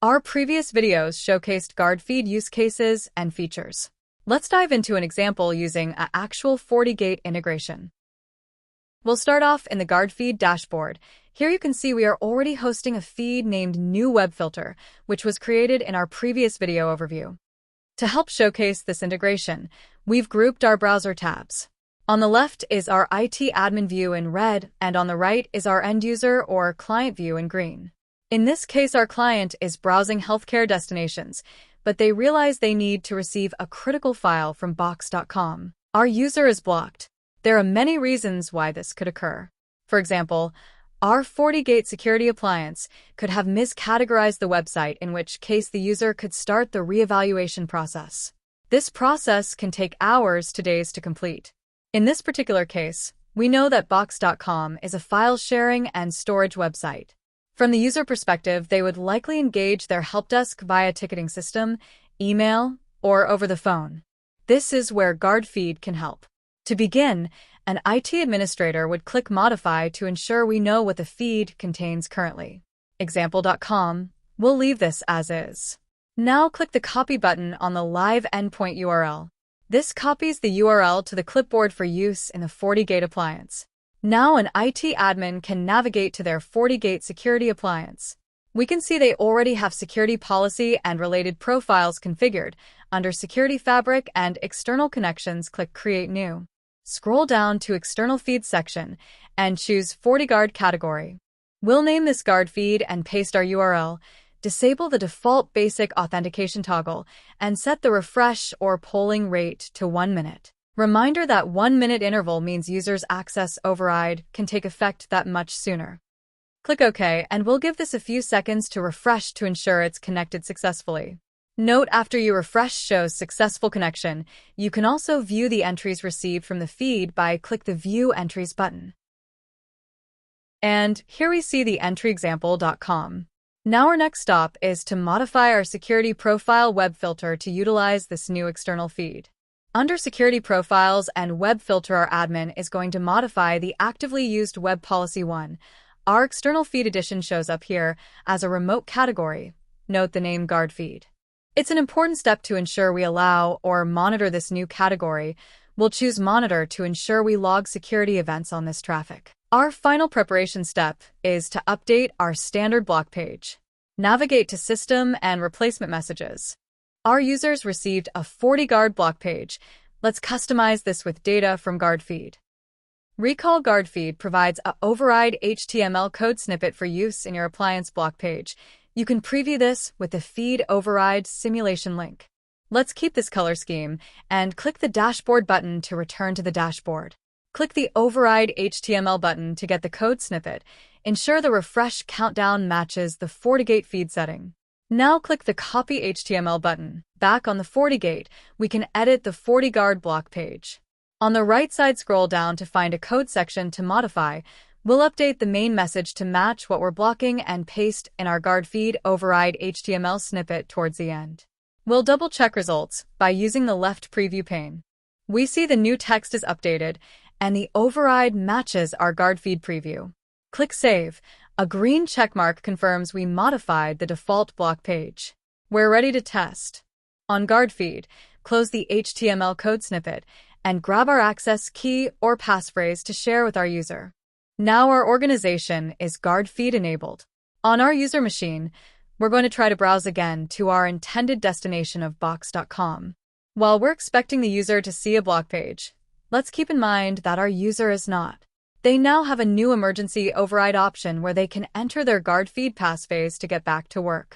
Our previous videos showcased Guardfeed use cases and features. Let's dive into an example using an actual FortiGate integration. We'll start off in the Guardfeed dashboard. Here you can see we are already hosting a feed named New Web Filter, which was created in our previous video overview. To help showcase this integration, we've grouped our browser tabs. On the left is our IT admin view in red, and on the right is our end user or client view in green. In this case, our client is browsing healthcare destinations, but they realize they need to receive a critical file from box.com. Our user is blocked. There are many reasons why this could occur. For example, our FortiGate security appliance could have miscategorized the website, in which case the user could start the reevaluation process. This process can take hours to days to complete. In this particular case, we know that box.com is a file sharing and storage website. From the user perspective, they would likely engage their help desk via ticketing system, email, or over the phone. This is where Guardfeed can help. To begin, an IT administrator would click Modify to ensure we know what the feed contains currently. Example.com, we'll leave this as is. Now click the Copy button on the live endpoint URL. This copies the URL to the clipboard for use in the FortiGate appliance. Now an IT admin can navigate to their FortiGate security appliance. We can see they already have security policy and related profiles configured. Under Security Fabric and External Connections, click Create New. Scroll down to External Feed section and choose FortiGuard category. We'll name this Guardfeed and paste our URL. Disable the default basic authentication toggle and set the refresh or polling rate to 1 minute. Reminder that 1 minute interval means users' access override can take effect that much sooner. Click OK, and we'll give this a few seconds to refresh to ensure it's connected successfully. Note, after you refresh shows successful connection, you can also view the entries received from the feed by click the View Entries button. And here we see the entry example.com. Now our next stop is to modify our security profile web filter to utilize this new external feed. Under Security Profiles and Web Filter, our admin is going to modify the actively used Web Policy 1. Our external feed edition shows up here as a remote category. Note the name Guardfeed. It's an important step to ensure we allow or monitor this new category. We'll choose Monitor to ensure we log security events on this traffic. Our final preparation step is to update our standard block page. Navigate to System and Replacement Messages. Our users received a FortiGuard block page. Let's customize this with data from Guardfeed. Recall Guardfeed provides an override HTML code snippet for use in your appliance block page. You can preview this with the Feed Override Simulation link. Let's keep this color scheme and click the Dashboard button to return to the dashboard. Click the Override HTML button to get the code snippet. Ensure the refresh countdown matches the FortiGate feed setting. Now click the Copy HTML button. Back on the FortiGate, we can edit the FortiGuard block page. On the right side, scroll down to find a code section to modify. We'll update the main message to match what we're blocking and paste in our Guardfeed Override HTML snippet towards the end. We'll double-check results by using the left preview pane. We see the new text is updated, and the override matches our Guardfeed preview. Click Save. A green checkmark confirms we modified the default block page. We're ready to test. On Guardfeed, close the HTML code snippet and grab our access key or passphrase to share with our user. Now our organization is Guardfeed enabled. On our user machine, we're going to try to browse again to our intended destination of box.com. While we're expecting the user to see a block page, let's keep in mind that our user is not. They now have a new emergency override option where they can enter their Guardfeed passphrase to get back to work.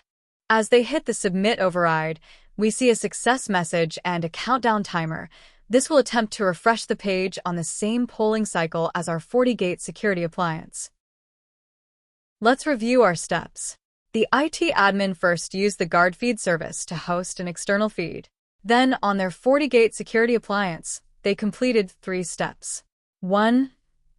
As they hit the Submit override, we see a success message and a countdown timer. This will attempt to refresh the page on the same polling cycle as our FortiGate security appliance. Let's review our steps. The IT admin first used the Guardfeed service to host an external feed. Then, on their FortiGate security appliance, they completed 3 steps. 1.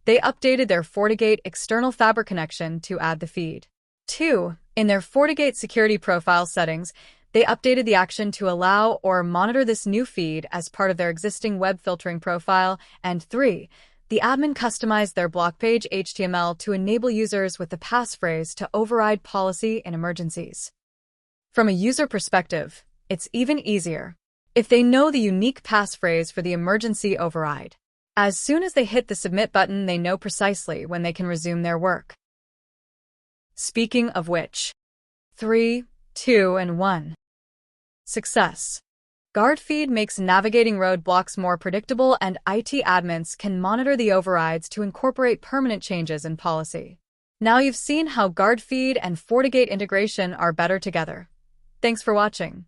They updated their FortiGate external fabric connection to add the feed. 2. In their FortiGate security profile settings, they updated the action to allow or monitor this new feed as part of their existing web filtering profile. And 3. The admin customized their block page HTML to enable users with the passphrase to override policy in emergencies. From a user perspective, it's even easier if they know the unique passphrase for the emergency override. As soon as they hit the submit button, they know precisely when they can resume their work. Speaking of which, 3, 2, and 1. Success. Guardfeed makes navigating roadblocks more predictable, and IT admins can monitor the overrides to incorporate permanent changes in policy. Now you've seen how Guardfeed and FortiGate integration are better together. Thanks for watching.